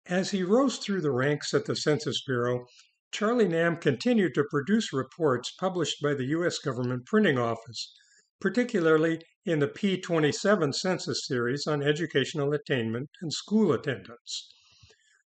As he rose through the ranks at the Census Bureau, Charlie Nam continued to produce reports published by the U.S. government printing office, particularly in the P27 census series on educational attainment and school attendance.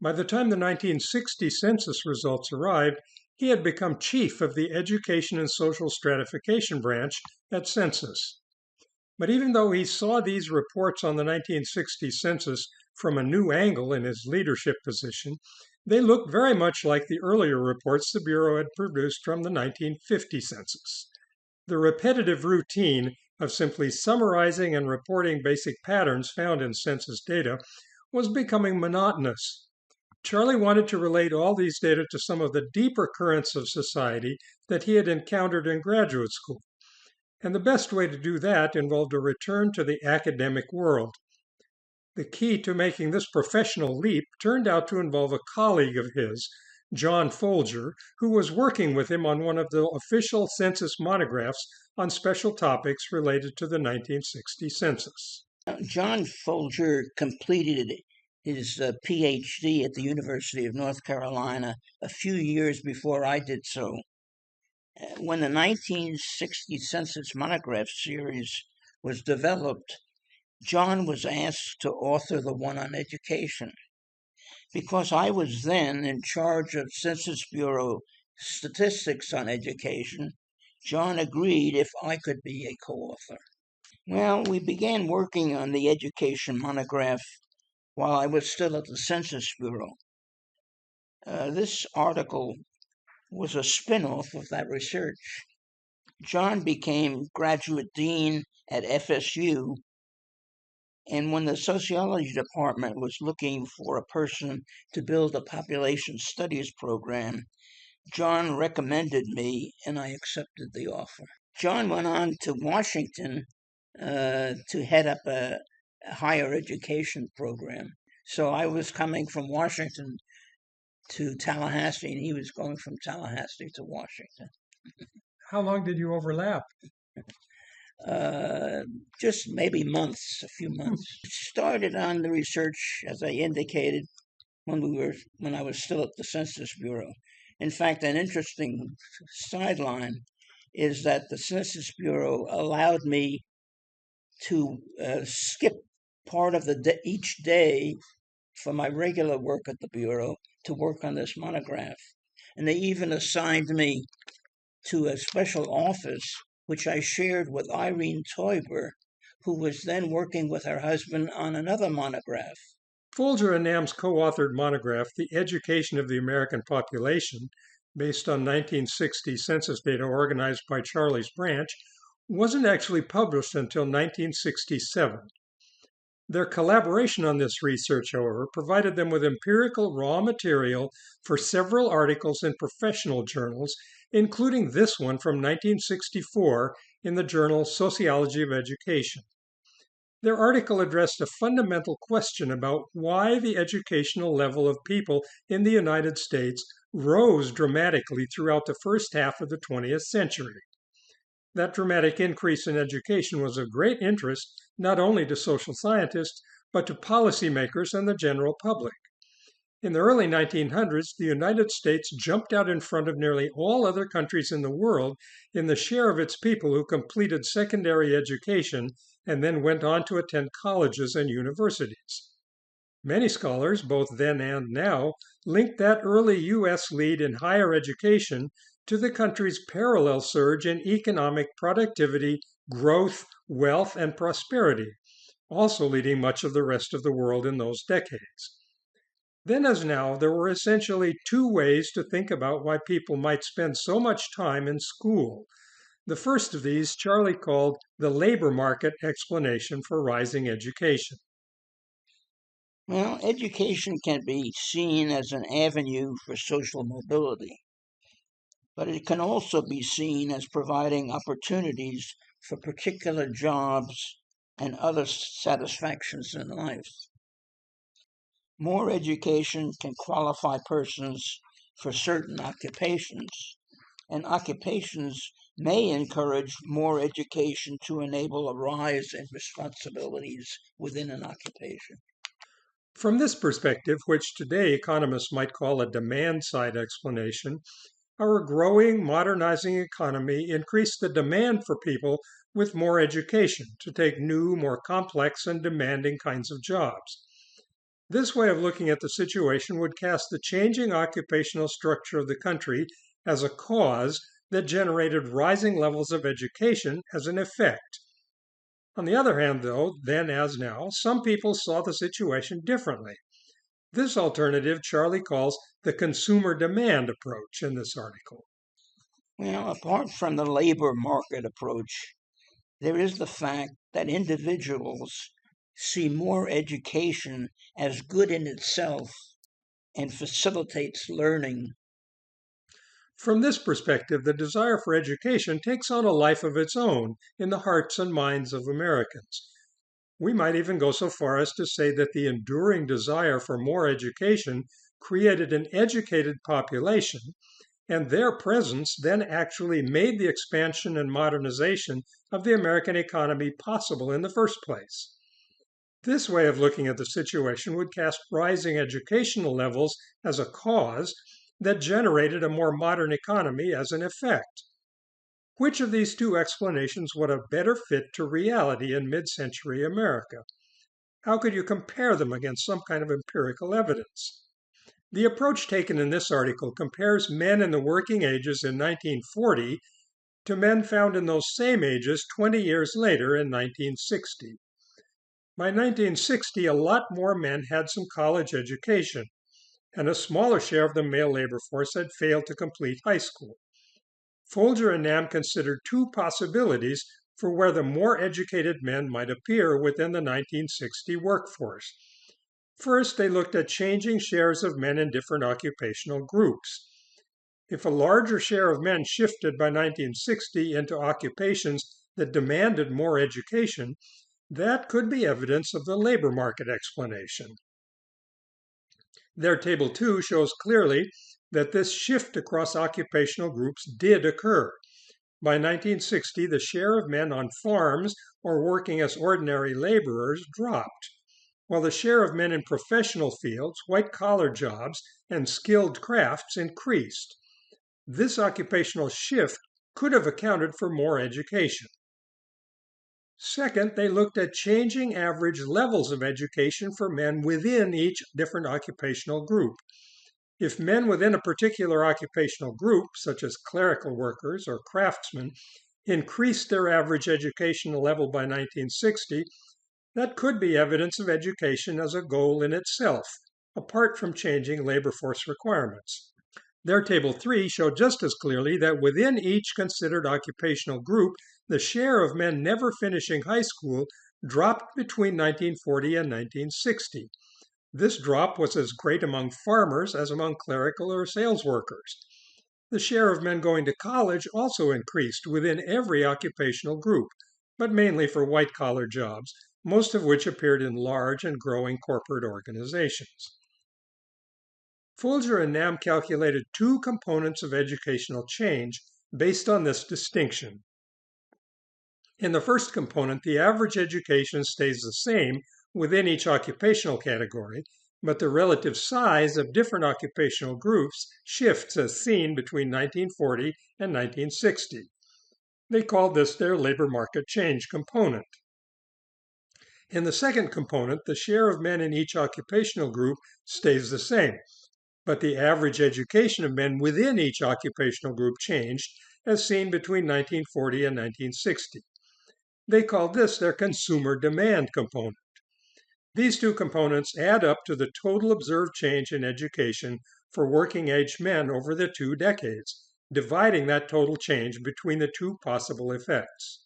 By the time the 1960 census results arrived, he had become chief of the Education and Social Stratification branch at Census. But even though he saw these reports on the 1960 census from a new angle in his leadership position, they looked very much like the earlier reports the Bureau had produced from the 1950 census. The repetitive routine of simply summarizing and reporting basic patterns found in census data was becoming monotonous. Charlie wanted to relate all these data to some of the deeper currents of society that he had encountered in graduate school. And the best way to do that involved a return to the academic world. The key to making this professional leap turned out to involve a colleague of his, John Folger, who was working with him on one of the official census monographs on special topics related to the 1960 census. John Folger completed his PhD at the University of North Carolina a few years before I did so. When the 1960 Census Monograph series was developed, John was asked to author the one on education. Because I was then in charge of Census Bureau statistics on education, John agreed if I could be a co-author. Well, we began working on the education monograph while I was still at the Census Bureau. This article was a spin-off of that research. John became graduate dean at FSU, and when the sociology department was looking for a person to build a population studies program, John recommended me, and I accepted the offer. John went on to Washington to head up a higher education program. So I was coming from Washington to Tallahassee, and he was going from Tallahassee to Washington. How long did you overlap? Just maybe months, a few months. Started on the research, as I indicated, when I was still at the Census Bureau. In fact, an interesting sideline is that the Census Bureau allowed me to skip part of each day for my regular work at the Bureau to work on this monograph. And they even assigned me to a special office, which I shared with Irene Teuber, who was then working with her husband on another monograph. Folger and Nam's co-authored monograph, The Education of the American Population, based on 1960 census data organized by Charlie's branch, wasn't actually published until 1967. Their collaboration on this research, however, provided them with empirical raw material for several articles in professional journals, including this one from 1964 in the journal Sociology of Education. Their article addressed a fundamental question about why the educational level of people in the United States rose dramatically throughout the first half of the 20th century. That dramatic increase in education was of great interest not only to social scientists, but to policymakers and the general public. In the early 1900s, the United States jumped out in front of nearly all other countries in the world in the share of its people who completed secondary education and then went on to attend colleges and universities. Many scholars, both then and now, linked that early U.S. lead in higher education to the country's parallel surge in economic productivity, growth, wealth, and prosperity, also leading much of the rest of the world in those decades. Then as now, there were essentially two ways to think about why people might spend so much time in school. The first of these Charlie called the labor market explanation for rising education. Well, education can be seen as an avenue for social mobility, but it can also be seen as providing opportunities for particular jobs and other satisfactions in life. More education can qualify persons for certain occupations, and occupations may encourage more education to enable a rise in responsibilities within an occupation. From this perspective, which today economists might call a demand-side explanation, our growing, modernizing economy increased the demand for people with more education to take new, more complex and demanding kinds of jobs. This way of looking at the situation would cast the changing occupational structure of the country as a cause that generated rising levels of education as an effect. On the other hand, though, then as now, some people saw the situation differently. This alternative Charlie calls the consumer demand approach in this article. Well, apart from the labor market approach, there is the fact that individuals see more education as good in itself and facilitates learning. From this perspective, the desire for education takes on a life of its own in the hearts and minds of Americans. We might even go so far as to say that the enduring desire for more education created an educated population, and their presence then actually made the expansion and modernization of the American economy possible in the first place. This way of looking at the situation would cast rising educational levels as a cause that generated a more modern economy as an effect. Which of these two explanations would have better fit to reality in mid-century America? How could you compare them against some kind of empirical evidence? The approach taken in this article compares men in the working ages in 1940 to men found in those same ages 20 years later in 1960. By 1960, a lot more men had some college education, and a smaller share of the male labor force had failed to complete high school. Folger and Nam considered two possibilities for where the more educated men might appear within the 1960 workforce. First, they looked at changing shares of men in different occupational groups. If a larger share of men shifted by 1960 into occupations that demanded more education, that could be evidence of the labor market explanation. Their Table 2 shows clearly that this shift across occupational groups did occur. By 1960, the share of men on farms or working as ordinary laborers dropped, while the share of men in professional fields, white-collar jobs, and skilled crafts increased. This occupational shift could have accounted for more education. Second, they looked at changing average levels of education for men within each different occupational group. If men within a particular occupational group, such as clerical workers or craftsmen, increased their average educational level by 1960, that could be evidence of education as a goal in itself, apart from changing labor force requirements. Their Table 3 showed just as clearly that within each considered occupational group, the share of men never finishing high school dropped between 1940 and 1960. This drop was as great among farmers as among clerical or sales workers. The share of men going to college also increased within every occupational group, but mainly for white-collar jobs, most of which appeared in large and growing corporate organizations. Folger and Nam calculated two components of educational change based on this distinction. In the first component, the average education stays the same within each occupational category, but the relative size of different occupational groups shifts as seen between 1940 and 1960. They called this their labor market change component. In the second component, the share of men in each occupational group stays the same, but the average education of men within each occupational group changed, as seen between 1940 and 1960. They called this their consumer demand component. These two components add up to the total observed change in education for working-age men over the 2 decades, dividing that total change between the two possible effects.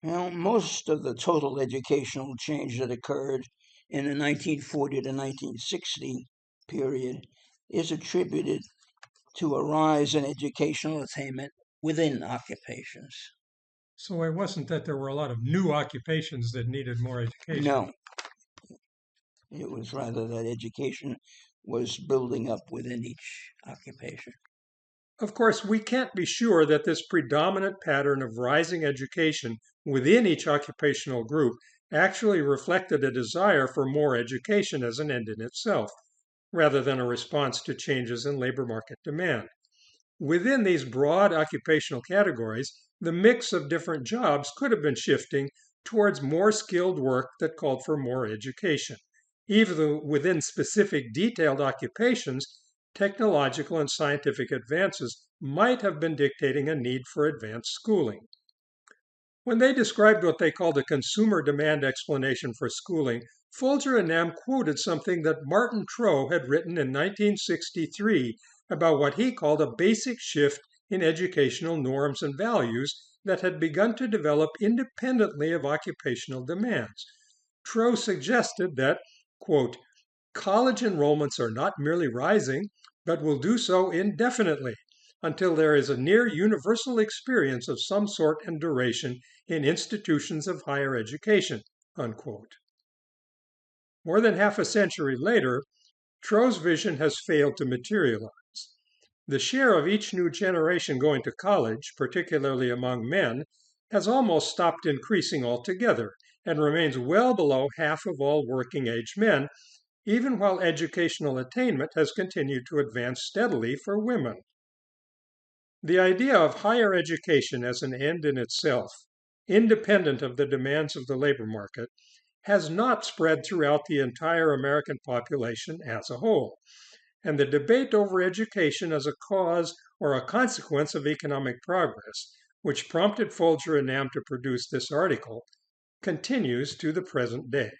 Well, most of the total educational change that occurred in the 1940 to 1960 period is attributed to a rise in educational attainment within occupations. So it wasn't that there were a lot of new occupations that needed more education. No, it was rather that education was building up within each occupation. Of course, we can't be sure that this predominant pattern of rising education within each occupational group actually reflected a desire for more education as an end in itself, rather than a response to changes in labor market demand. Within these broad occupational categories, the mix of different jobs could have been shifting towards more skilled work that called for more education. Even within specific detailed occupations, technological and scientific advances might have been dictating a need for advanced schooling. When they described what they called a consumer demand explanation for schooling, Folger and Nam quoted something that Martin Trow had written in 1963 about what he called a basic shift in educational norms and values that had begun to develop independently of occupational demands. Trow suggested that, quote, college enrollments are not merely rising, but will do so indefinitely until there is a near universal experience of some sort and duration in institutions of higher education, unquote. More than half a century later, Trow's vision has failed to materialize. The share of each new generation going to college, particularly among men, has almost stopped increasing altogether and remains well below half of all working age men, even while educational attainment has continued to advance steadily for women. The idea of higher education as an end in itself, independent of the demands of the labor market, has not spread throughout the entire American population as a whole. And the debate over education as a cause or a consequence of economic progress, which prompted Folger and Nam to produce this article, continues to the present day.